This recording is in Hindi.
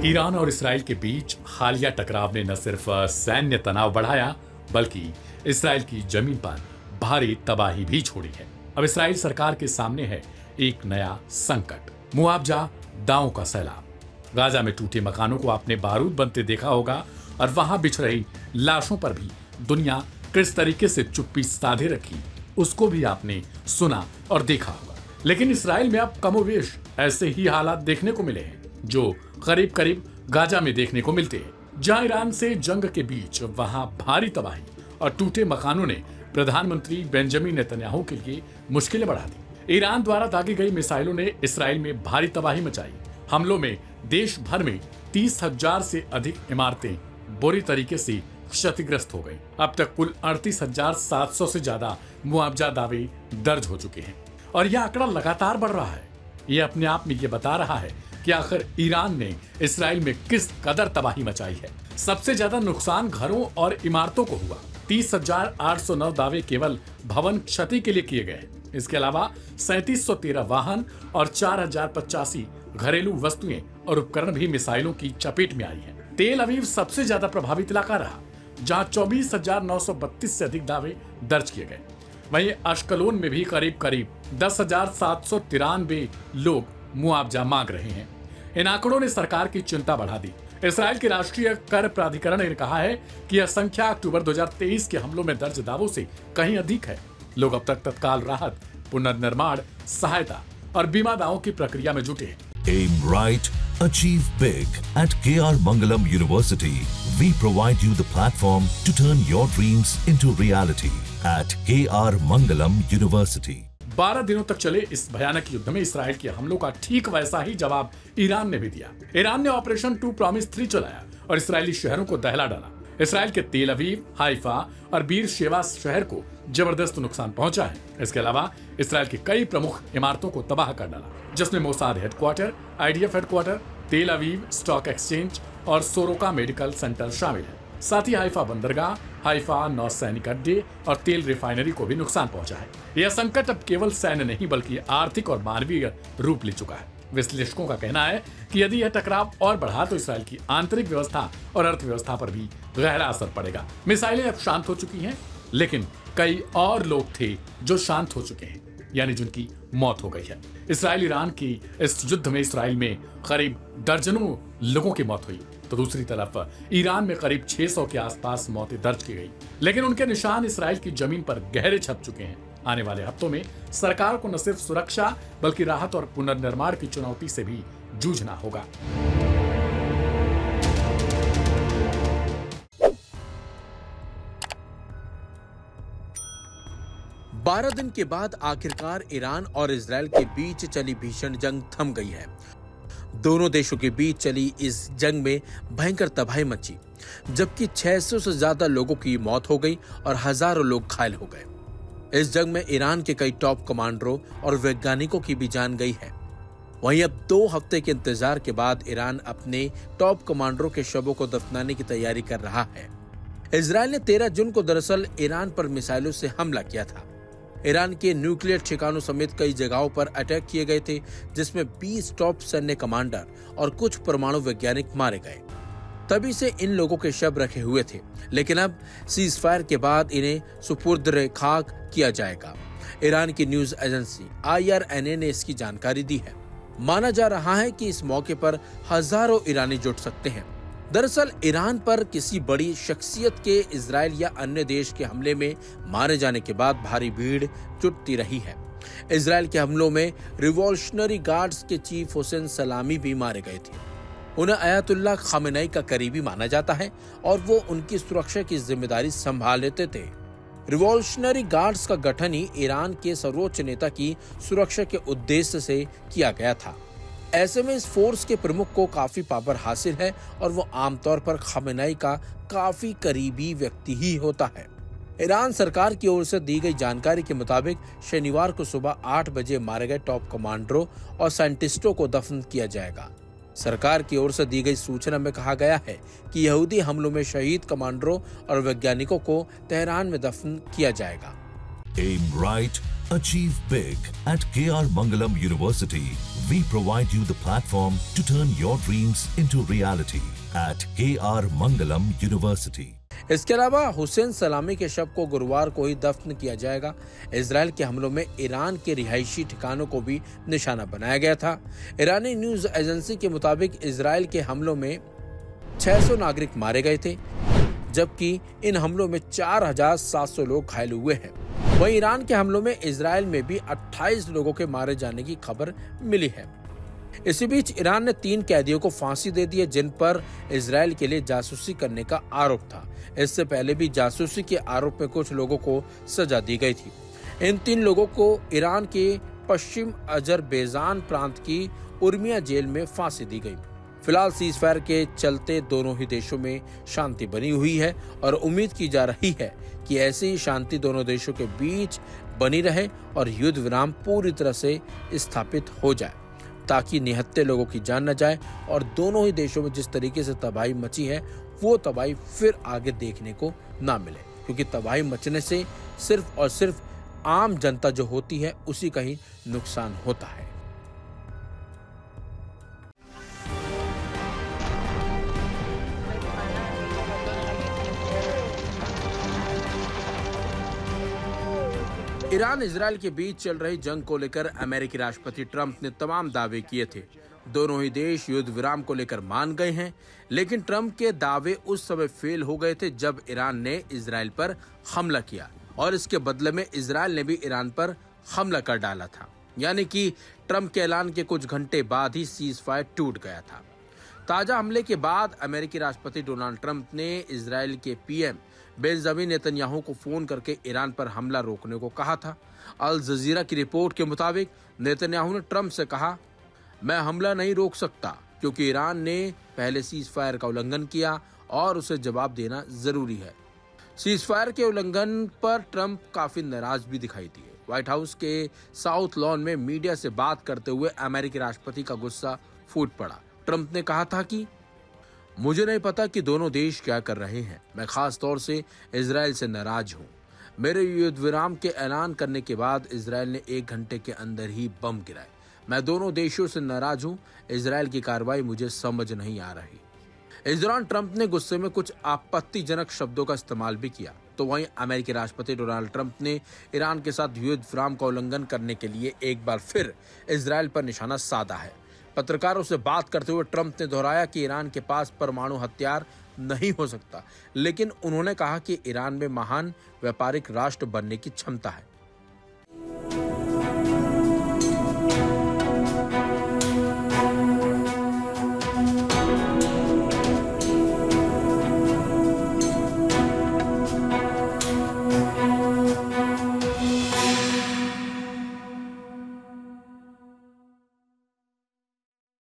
ईरान और इसराइल के बीच हालिया टकराव ने न सिर्फ सैन्य तनाव बढ़ाया बल्कि इसराइल की जमीन पर भारी तबाही भी छोड़ी है। अब इसराइल सरकार के सामने है एक नया संकट, मुआवजा दांवों का सैलाब। गाजा में टूटे मकानों को आपने बारूद बनते देखा होगा और वहां बिछ रही लाशों पर भी दुनिया किस तरीके से चुप्पी साधे रखी उसको भी आपने सुना और देखा होगा। लेकिन इसराइल में अब कमोवेश ऐसे ही हालात देखने को मिले हैं जो करीब करीब गाजा में देखने को मिलते हैं। जहां ईरान से जंग के बीच वहां भारी तबाही और टूटे मकानों ने प्रधानमंत्री बेंजामिन नेतन्याहू के लिए मुश्किलें बढ़ा दी। ईरान द्वारा दागी गई मिसाइलों ने इसराइल में भारी तबाही मचाई। हमलों में देश भर में 30,000 से अधिक इमारतें बुरी तरीके से क्षतिग्रस्त हो गई। अब तक कुल 38,700 से ज्यादा मुआवजा दावे दर्ज हो चुके हैं और यह आंकड़ा लगातार बढ़ रहा है। यह अपने आप में यह बता रहा है कि आखिर ईरान ने इसराइल में किस कदर तबाही मचाई है। सबसे ज्यादा नुकसान घरों और इमारतों को हुआ। 30,809 दावे केवल भवन क्षति के लिए किए गए। इसके अलावा 3713 वाहन और 4,085 घरेलू वस्तुएं और उपकरण भी मिसाइलों की चपेट में आई हैं। तेल अवीव सबसे ज्यादा प्रभावित इलाका रहा, जहां 24,932 से अधिक दावे दर्ज किए गए। वहीं अश्कलोन में भी करीब करीब 10,793 लोग मुआवजा मांग रहे हैं। इन आंकड़ों ने सरकार की चिंता बढ़ा दी। इसराइल के राष्ट्रीय कर प्राधिकरण ने कहा है कि यह संख्या अक्टूबर 2023 के हमलों में दर्ज दावों से कहीं अधिक है। लोग अब तक तत्काल राहत, पुनर्निर्माण, सहायता और बीमा दावों की प्रक्रिया में जुटे हैं। Aim right, achieve big. At KR Mangalam University, we provide you the platform to turn your dreams into reality. At KR Mangalam University. 12 दिनों तक चले इस भयानक युद्ध में इसराइल के हमलों का ठीक वैसा ही जवाब ईरान ने भी दिया। ईरान ने ऑपरेशन 2 प्रॉमिस 3 चलाया और इसराइली शहरों को दहला डाला। इसराइल के तेल अवीव, हाइफा और बीर शेवा शहर को जबरदस्त नुकसान पहुंचा है। इसके अलावा इसराइल की कई प्रमुख इमारतों को तबाह कर डाला, जिसमें मोसाद हेडक्वार्टर, IDF हेडक्वार्टर, तेल अवीव स्टॉक एक्सचेंज और सोरोका मेडिकल सेंटर शामिल है। साथ ही हाइफा बंदरगाह, हाइफा नौसैनिक अड्डे और तेल रिफाइनरी को भी नुकसान पहुंचा है। यह संकट अब केवल सैन्य नहीं बल्कि आर्थिक और मानवीय रूप ले चुका है। विश्लेषकों का कहना है कि यदि यह टकराव और बढ़ा तो इसराइल की आंतरिक व्यवस्था और अर्थव्यवस्था पर भी गहरा असर पड़ेगा। मिसाइलें अब शांत हो चुकी हैं, लेकिन कई और लोग थे जो शांत हो चुके हैं, यानी जिनकी मौत हो गई है। इसराइल ईरान की इस युद्ध में इसराइल में करीब दर्जनों लोगों की मौत हुई, तो दूसरी तरफ ईरान में करीब 600 के आसपास मौतें दर्ज की गई। लेकिन उनके निशान इसराइल की जमीन पर गहरे छप चुके हैं। आने वाले हफ्तों में सरकार को न सिर्फ सुरक्षा बल्कि राहत और पुनर्निर्माण की चुनौती से भी जूझना होगा। बारह दिन के बाद आखिरकार ईरान और इजराइल के बीच चली भीषण जंग थम गई है। दोनों देशों के बीच चली इस जंग में भयंकर तबाही मची, जबकि 600 से ज्यादा लोगों की मौत हो गई और हजारों लोग घायल हो गए। इस जंग में ईरान के कई टॉप कमांडरों और वैज्ञानिकों की भी जान गई है। वहीं अब 2 हफ्ते के इंतजार के बाद ईरान अपने टॉप कमांडरों के शवों को दफनाने की तैयारी कर रहा है। इजराइल ने 13 जून को दरअसल ईरान पर मिसाइलों से हमला किया था। ईरान के न्यूक्लियर ठिकानों समेत कई जगहों पर अटैक किए गए थे, जिसमें 20 टॉप सैन्य कमांडर और कुछ परमाणु वैज्ञानिक मारे गए। तभी से इन लोगों के शव रखे हुए थे, लेकिन अब सीज फायर के बाद इन्हें सुपुर्द खाक किया जाएगा। ईरान की न्यूज एजेंसी IRNA ने इसकी जानकारी दी है। माना जा रहा है कि इस मौके पर हजारों ईरानी जुट सकते हैं। दरअसल ईरान पर किसी बड़ी शख्सियत के इजराइल या अन्य देश के हमले में मारे जाने के बाद भारी भीड़ जुटती रही है। इजराइल के हमलों में रिवॉल्यूशनरी गार्ड्स के चीफ हुसैन सलामी भी मारे गए थे। उन्हें अयातुल्लाह खामेनेई का करीबी माना जाता है और वो उनकी सुरक्षा की जिम्मेदारी संभाल लेते थे। रिवॉल्यूशनरी गार्ड्स का गठन ही ईरान के सर्वोच्च नेता की सुरक्षा के उद्देश्य से किया गया था। ऐसे में इस फोर्स के प्रमुख को काफी पावर हासिल है और वो आमतौर पर खामेनेई का काफी करीबी व्यक्ति ही होता है। ईरान सरकार की ओर से दी गई जानकारी के मुताबिक शनिवार को सुबह 8 बजे मारे गए टॉप कमांडरों और साइंटिस्टों को दफन किया जाएगा। सरकार की ओर से दी गई सूचना में कहा गया है कि यहूदी हमलों में शहीद कमांडरों और वैज्ञानिकों को तेहरान में दफन किया जाएगा। Aim right, Achieve big at KR Mangalam University. We provide you the platform to turn your dreams into reality at KR Mangalam University. इसके अलावा हुसैन सलामी के शव को गुरुवार को ही दफन किया जाएगा। इजराइल के हमलों में ईरान के रिहायशी ठिकानों को भी निशाना बनाया गया था। ईरानी न्यूज एजेंसी के मुताबिक इजराइल के हमलों में 600 नागरिक मारे गए थे, जबकि इन हमलों में 4,700 लोग घायल हुए हैं। वहीं ईरान के हमलों में इजराइल में भी 28 लोगों के मारे जाने की खबर मिली है। इसी बीच ईरान ने 3 कैदियों को फांसी दे दी है, जिन पर इजराइल के लिए जासूसी करने का आरोप था। इससे पहले भी जासूसी के आरोप में कुछ लोगों को सजा दी गई थी। इन 3 लोगों को ईरान के पश्चिम अजरबैजान प्रांत की उर्मिया जेल में फांसी दी गई। फिलहाल सीजफायर के चलते दोनों ही देशों में शांति बनी हुई है और उम्मीद की जा रही है कि ऐसी ही शांति दोनों देशों के बीच बनी रहे और युद्ध विराम पूरी तरह से स्थापित हो जाए, ताकि निहत्थे लोगों की जान न जाए और दोनों ही देशों में जिस तरीके से तबाही मची है वो तबाही फिर आगे देखने को ना मिले, क्योंकि तबाही मचने से सिर्फ और सिर्फ आम जनता जो होती है उसी का ही नुकसान होता है। ईरान इजराइल के बीच चल रही जंग को लेकर अमेरिकी राष्ट्रपति ट्रंप ने तमाम दावे किए थे। दोनों ही देश युद्ध विराम को लेकर मान गए हैं, लेकिन ट्रंप के दावे उस समय फेल हो गए थे जब ईरान ने इजराइल पर हमला किया और इसके बदले में इजराइल ने भी ईरान पर हमला कर डाला था। यानी कि ट्रंप के ऐलान के कुछ घंटे बाद ही सीज फायर टूट गया था। ताजा हमले के बाद अमेरिकी राष्ट्रपति डोनाल्ड ट्रंप ने इजराइल के पीएम बेंजामिन नेतन्याहू को फोन करके ईरान पर हमला रोकने को कहा था। अल जजीरा की रिपोर्ट के मुताबिक नेतन्याहू ने ट्रंप से कहा, मैं हमला नहीं रोक सकता क्योंकि ईरान ने पहले सीज फायर का उल्लंघन किया और उसे जवाब देना जरूरी है। सीज फायर के उल्लंघन पर ट्रंप काफी नाराज भी दिखाई दिए। व्हाइट हाउस के साउथ लॉन में मीडिया से बात करते हुए अमेरिकी राष्ट्रपति का गुस्सा फूट पड़ा। ट्रंप ने कहा था कि मुझे नहीं पता कि दोनों देश क्या कर रहे हैं। मैं खास तौर से इजराइल से नाराज हूँ। मेरे युद्ध विराम के ऐलान करने के बाद इजराइल ने 1 घंटे के अंदर ही बम गिराए। मैं दोनों देशों से नाराज हूँ। इजराइल की कार्रवाई मुझे समझ नहीं आ रही। इस दौरान ट्रंप ने गुस्से में कुछ आपत्तिजनक शब्दों का इस्तेमाल भी किया। तो वहीं अमेरिकी राष्ट्रपति डोनाल्ड ट्रंप ने ईरान के साथ युद्ध विराम का उल्लंघन करने के लिए एक बार फिर इजराइल पर निशाना साधा है। पत्रकारों से बात करते हुए ट्रंप ने दोहराया कि ईरान के पास परमाणु हथियार नहीं हो सकता, लेकिन उन्होंने कहा कि ईरान में महान व्यापारिक राष्ट्र बनने की क्षमता है।